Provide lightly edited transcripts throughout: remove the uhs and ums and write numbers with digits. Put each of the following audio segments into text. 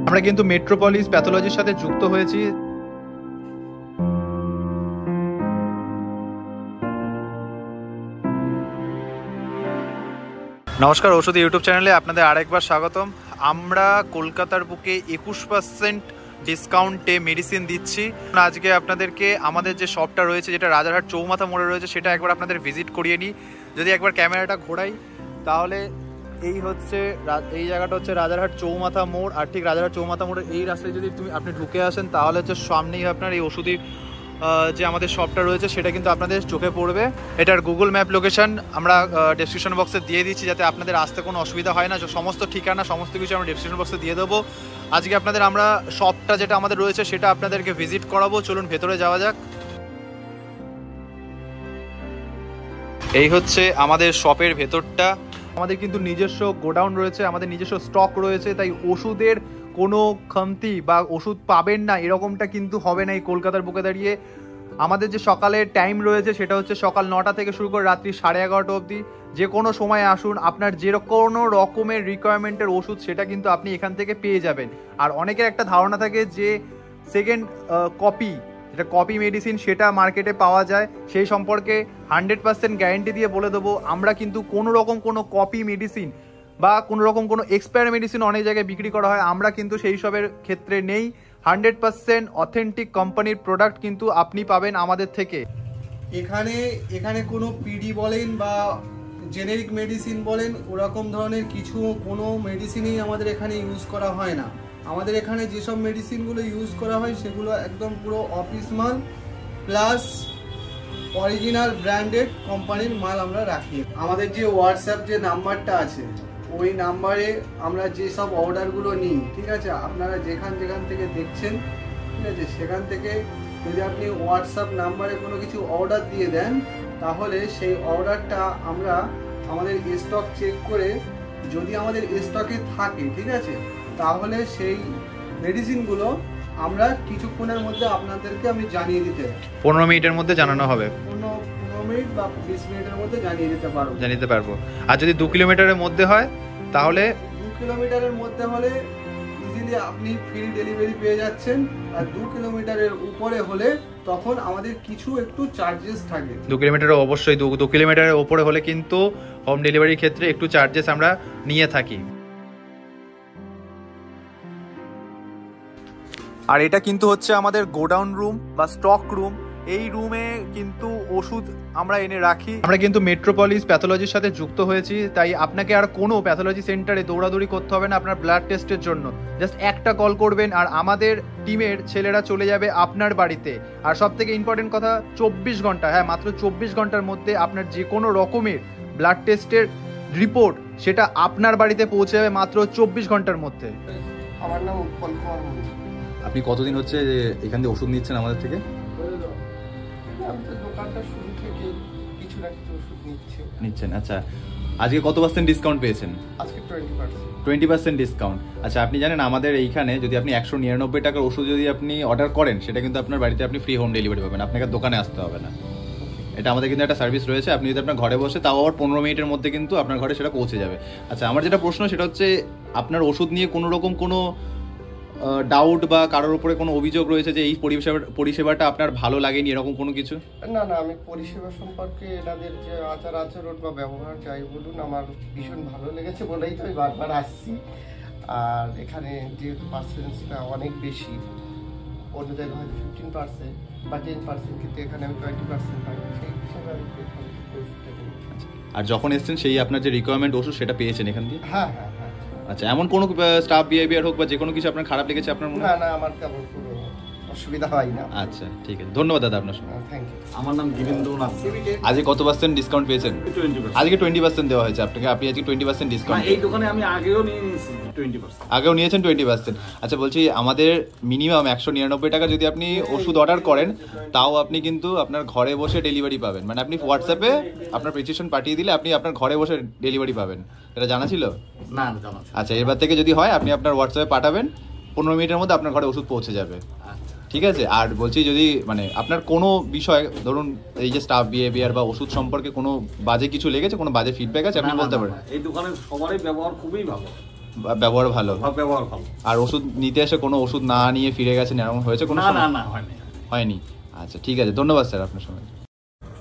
আমরা কিন্তু মেট্রোপলিস প্যাথোলজির সাথে যুক্ত হয়েছি। নমস্কার, ঔষধি ইউটিউব চ্যানেলে আপনাদের আরেকবার স্বাগতম। আমরা কলকাতার বুকে 21% ডিসকাউন্টে মেডিসিন দিচ্ছি। আজকে আপনাদেরকে আমাদের যে শপটা রয়েছে, যেটা রাজারহাট চৌমাথা মোড়ে রয়েছে, সেটা একবার আপনাদের ভিজিট করিয়ে নিই। যদি একবার ক্যামেরাটা ঘোরাই তাহলে এই জায়গাটা হচ্ছে রাজারহাট চৌমাথা মোড়। আর ঠিক রাজারহাট চৌমাথা মোড়ের এই রাস্তায় যদি আপনি ঢুকে আসেন তাহলে হচ্ছে সামনেই আপনার এই ওষুধি যে আমাদের শপটা রয়েছে সেটা কিন্তু আপনাদের চোখে পড়বে। এটার গুগল ম্যাপ লোকেশন আমরা ডেসক্রিপশন বক্সে দিয়ে দিচ্ছি, যাতে আপনাদের আসতে কোনো অসুবিধা হয় না। সমস্ত ঠিকানা সমস্ত কিছু আমরা ডেসক্রিপশন বক্সে দিয়ে দেবো। আজকে আপনাদের আমরা শপটা যেটা আমাদের রয়েছে সেটা আপনাদেরকে ভিজিট করাবো। চলুন ভেতরে যাওয়া যাক। এই হচ্ছে আমাদের শপের ভেতরটা। আমাদের কিন্তু নিজস্ব গোডাউন রয়েছে, আমাদের নিজস্ব স্টক রয়েছে, তাই ওষুধের কোনো খামতি বা ওষুধ পাবেন না এরকমটা কিন্তু হবে না এই কলকাতার বুকে দাঁড়িয়ে। আমাদের যে সকালের টাইম রয়েছে সেটা হচ্ছে সকাল 9টা থেকে শুরু করে রাত্রি 11:30 অবধি। যে কোনো সময় আসুন, আপনার যে কোনো রকমের রিকোয়ারমেন্টের ওষুধ সেটা কিন্তু আপনি এখান থেকে পেয়ে যাবেন। আর অনেকের একটা ধারণা থাকে যে সেকেন্ড কপি, যেটা কপি মেডিসিন, সেটা মার্কেটে পাওয়া যায়। সেই সম্পর্কে 100% গ্যারেন্টি দিয়ে বলে দেবো, আমরা কিন্তু কোনো রকম কোনো কপি মেডিসিন বা কোনো রকম কোনো এক্সপায়ার মেডিসিন অনেক জায়গায় বিক্রি করা হয়, আমরা কিন্তু সেই সবের ক্ষেত্রে নেই। 100% অথেন্টিক কোম্পানির প্রোডাক্ট কিন্তু আপনি পাবেন আমাদের থেকে। এখানে কোনো পিডি বলেন বা জেনেরিক মেডিসিন বলেন, ওরকম ধরনের কোনো মেডিসিনই আমাদের এখানে ইউজ করা হয় না। আমাদের এখানে যেসব মেডিসিনগুলো ইউজ করা হয় সেগুলো একদম পুরো অফিস মাল প্লাস অরিজিনাল ব্র্যান্ডেড কোম্পানির মাল আমরা রাখি। আমাদের যে হোয়াটসঅ্যাপ যে নাম্বারটা আছে ওই নাম্বারে আমরা যেসব অর্ডারগুলো নিই, ঠিক আছে, আপনারা যেখান থেকে দেখছেন, ঠিক আছে, সেখান থেকে যদি আপনি হোয়াটসঅ্যাপ নাম্বারে কোনো কিছু অর্ডার দিয়ে দেন তাহলে সেই অর্ডারটা আমরা আমাদের স্টক চেক করে যদি আমাদের স্টকে থাকে, ঠিক আছে, তাহলে সেই মেডিসিনগুলো আমরা কিছুক্ষণের মধ্যে আপনাদেরকে আমি জানিয়ে দিতে 15 মিনিটের মধ্যে জানানো হবে। 15 মিনিট বা 20 মিনিটের মধ্যে জানিয়ে দিতে পারবো। আর যদি 2 কিলোমিটারের মধ্যে হয় তাহলে 2 কিলোমিটারের মধ্যে হলে ইজিলি আপনি ফ্রি ডেলিভারি পেয়ে যাচ্ছেন। আর 2 কিলোমিটারের উপরে হলে তখন আমাদের কিছু একটু চার্জেস থাকে। 2 কিলোমিটারের অবশ্যই 2 কিলোমিটারের উপরে হলে কিন্তু হোম ডেলিভারির ক্ষেত্রে একটু চার্জেস আমরা নিয়ে থাকি। আর এটা কিন্তু হচ্ছে আমাদের গোডাউন রুম বা স্টক রুম। এই রুমে কিন্তু ওষুধ আমরা এনে রাখি। আমরা কিন্তু মেট্রোপলিস প্যাথোলজির সাথে যুক্ত হয়েছি, তাই আপনাকে আর কোনো প্যাথোলজি সেন্টারে দৌড়াদৌড়ি করতে হবে না আপনার ব্লাড টেস্টের জন্য। জাস্ট একটা কল করবেন আর আমাদের টিমের ছেলেরা চলে যাবে আপনার বাড়িতে। আর সব থেকে ইম্পর্টেন্ট কথা, 24 ঘন্টা, হ্যাঁ মাত্র 24 ঘন্টার মধ্যে আপনার যে কোনো রকমের ব্লাড টেস্টের রিপোর্ট সেটা আপনার বাড়িতে পৌঁছে যাবে মাত্র 24 ঘন্টার মধ্যে। আমার নাম উৎপল কুমার মন্ডল। আপনি কতদিন হচ্ছে এখান থেকে ওষুধ নিচ্ছেন আমাদের থেকে? দোকানটা শুরু থেকে কিছু না কিছু ওষুধ নিচ্ছেন। আচ্ছা, আজকে কত % ডিসকাউন্ট পেয়েছেন? আজকে 20%। 20% ডিসকাউন্ট। আচ্ছা, আপনি জানেন আমাদের এইখানে যদি আপনি 199 টাকার ওষুধ যদি আপনি অর্ডার করেন, সেটা কিন্তু আপনার বাড়িতে আপনি ফ্রি হোম ডেলিভারি পাবেন, আপনাকে দোকানে আসতে হবে না। এটা আমাদের কিন্তু একটা সার্ভিস রয়েছে। আপনি যদি আপনার ঘরে বসে, তাও আবার 15 মিনিটের মধ্যে কিন্তু আপনার ঘরে সেটা পৌঁছে যাবে। আচ্ছা, আমার যেটা প্রশ্ন সেটা হচ্ছে, আপনার ওষুধ নিয়ে কোনো রকম কোনো ডাউট বা কারোর উপরে কোনো অভিযোগ রয়েছে যে এই পরিষেবাটা আপনার ভালো লাগেনি, এরকম কোনো কিছু? না, আমি পরিষেবা সম্পর্কে এনাদের যে আচরণ বা ব্যবহার যাই বলুন, আমার ভীষণ ভালো লেগেছে বলেই তো আমি বারবার আসছি। আর এখানে যে পার্সেন্টটা অনেক বেশি, অন্য জায়গায় হয়তো 15% বা 10%, কিন্তু এখানে আমি 20% পাই, সেই হিসাবে আমি আর যখন এসছেন সেই আপনার যে রিকোয়ারমেন্ট ওষুধ সেটা পেয়েছেন এখান দিয়ে? হ্যাঁ। আচ্ছা, এমন কোনো স্টাফ বিহেভিয়ার হোক বা যে কোনো কিছু আপনার খারাপ লেগেছে আপনার মনে? না, আমার তেমন কোনো অসুবিধা হয় না। আচ্ছা, ঠিক আছে, ধন্যবাদ দাদা আপনার সঙ্গে। Thank you. আমার নাম গিরিন্দ্রনাথ। আজকে কত % ডিসকাউন্ট পেয়েছেন? 20%। আজকে 20% দেওয়া হয়েছে আপনাকে। আপনি আজকে 20% ডিসকাউন্ট। এই দোকানে আমি আগেও নিয়ে নিয়েছি 20%। আগেও নিয়েছেন 20%। আচ্ছা, বলছি আমাদের মিনিমাম 199 টাকা যদি আপনি ওষুধ অর্ডার করেন, তাও আপনি কিন্তু আপনার ঘরে বসে ডেলিভারি পাবেন। মানে আপনি হোয়াটসঅ্যাপে আপনার প্রেসক্রিপশন পাঠিয়ে দিলে আপনি আপনার ঘরে বসে ডেলিভারি পাবেন। এটা জানা ছিল? না, জানা ছিল। আচ্ছা, এরবার থেকে যদি হয় আপনি আপনার হোয়াটসঅ্যাপে পাঠাবেন, 15 মিনিটের মধ্যে আপনার ঘরে ওষুধ পৌঁছে যাবে। ঠিক আছে। আর বলছি, যদি মানে আপনার কোনো বিষয়, ধরুন এই যে স্টাফ বিহেভিয়ার বা ওষুধ সম্পর্কে কোনো বাজে কিছু লেগেছে, কোনো বাজে ফিডব্যাক আছে, আপনি বলতে পারেন। এই দোকানের সবারই ব্যবহার খুবই ভালো। ব্যবহার ভালো, ব্যবহার ভালো। আর ওষুধ নিতে এসে কোনো ওষুধ না নিয়ে ফিরে গেছেন এরকম হয়েছে কোনো না সময়? না না হয়নি। হয়নি। আচ্ছা ঠিক আছে, ধন্যবাদ স্যার আপনার সময়।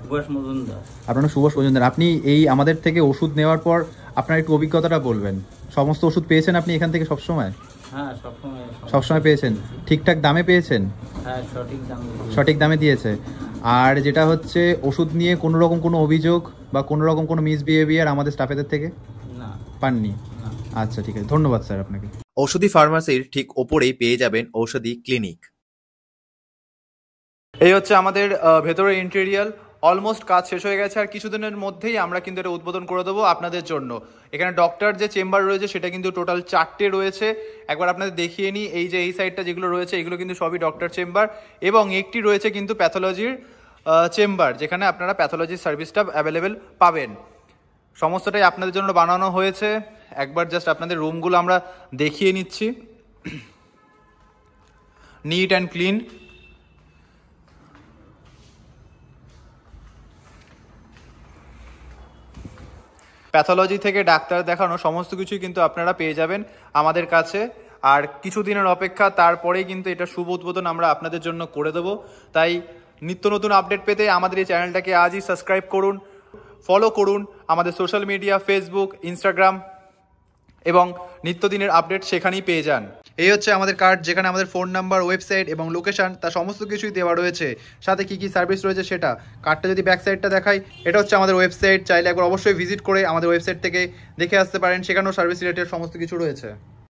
সুভাষ মজুমদার। আপনার নাম সুভাষ মজুমদার। আপনি এই আমাদের থেকে ওষুধ নেওয়ার পর আপনার একটু অভিজ্ঞতাটা বলবেন। সমস্ত ওষুধ পেয়েছেন আপনি এখান থেকে সবসময়? হ্যাঁ সবসময়। সবসময় পেয়েছেন? ঠিকঠাক দামে পেয়েছেন? হ্যাঁ সঠিক দাম। সঠিক দামে দিয়েছে। আর যেটা হচ্ছে ওষুধ নিয়ে কোনো রকম কোনো অভিযোগ বা কোনো রকম কোনো মিসবিহেভিয়ার আমাদের স্টাফেদের থেকে না পাননি? না। আচ্ছা ঠিক আছে, ধন্যবাদ স্যার আপনাকে। ঔষধি ফার্মাসির ঠিক ওপরেই পেয়ে যাবেন ঔষধি ক্লিনিক। এই হচ্ছে আমাদের ভেতরের ইন্টেরিয়াল। অলমোস্ট কাজ শেষ হয়ে গেছে, আর কিছুদিনের মধ্যেই আমরা কিন্তু এটা উদ্বোধন করে দেবো আপনাদের জন্য। এখানে ডক্টর যে চেম্বার রয়েছে সেটা কিন্তু টোটাল 4টে রয়েছে। একবার আপনাদের দেখিয়ে নিই, এই যে এই সাইডটা যেগুলো রয়েছে এগুলো কিন্তু সবই ডক্টর চেম্বার, এবং একটি রয়েছে কিন্তু প্যাথোলজির চেম্বার, যেখানে আপনারা প্যাথোলজির সার্ভিসটা অ্যাভেলেবেল পাবেন। সমস্তটাই আপনাদের জন্য বানানো হয়েছে। একবার জাস্ট আপনাদের রুমগুলো আমরা দেখিয়ে নিচ্ছি। Neat and clean. প্যাথোলজি থেকে ডাক্তার দেখানো সমস্ত কিছুই কিন্তু আপনারা পেয়ে যাবেন আমাদের কাছে। আর কিছুদিনের অপেক্ষা, তারপরেই কিন্তু এটা শুভ উদ্বোধন আমরা আপনাদের জন্য করে দেবো। তাই নিত্য নতুন আপডেট পেতে আমাদের এই চ্যানেলটাকে আজই সাবস্ক্রাইব করুন, ফলো করুন আমাদের সোশ্যাল মিডিয়া, ফেসবুক, ইনস্টাগ্রাম, এবং নিত্যদিনের আপডেট সেখানেই পেয়ে যান। এই হচ্ছে আমাদের কার্ড, যেখানে আমাদের ফোন নাম্বার, ওয়েবসাইট এবং লোকেশন তা সমস্ত কিছুই দেওয়া রয়েছে। সাথে কি কি সার্ভিস রয়েছে সেটা। কার্ডটা যদি ব্যাক সাইডটা দেখাই, এটা হচ্ছে আমাদের ওয়েবসাইট। চাইলে একবার অবশ্যই ভিজিট করে আমাদের ওয়েবসাইট থেকে দেখে আসতে পারেন, সেখানেও সার্ভিস রিলেটেড সমস্ত কিছু রয়েছে।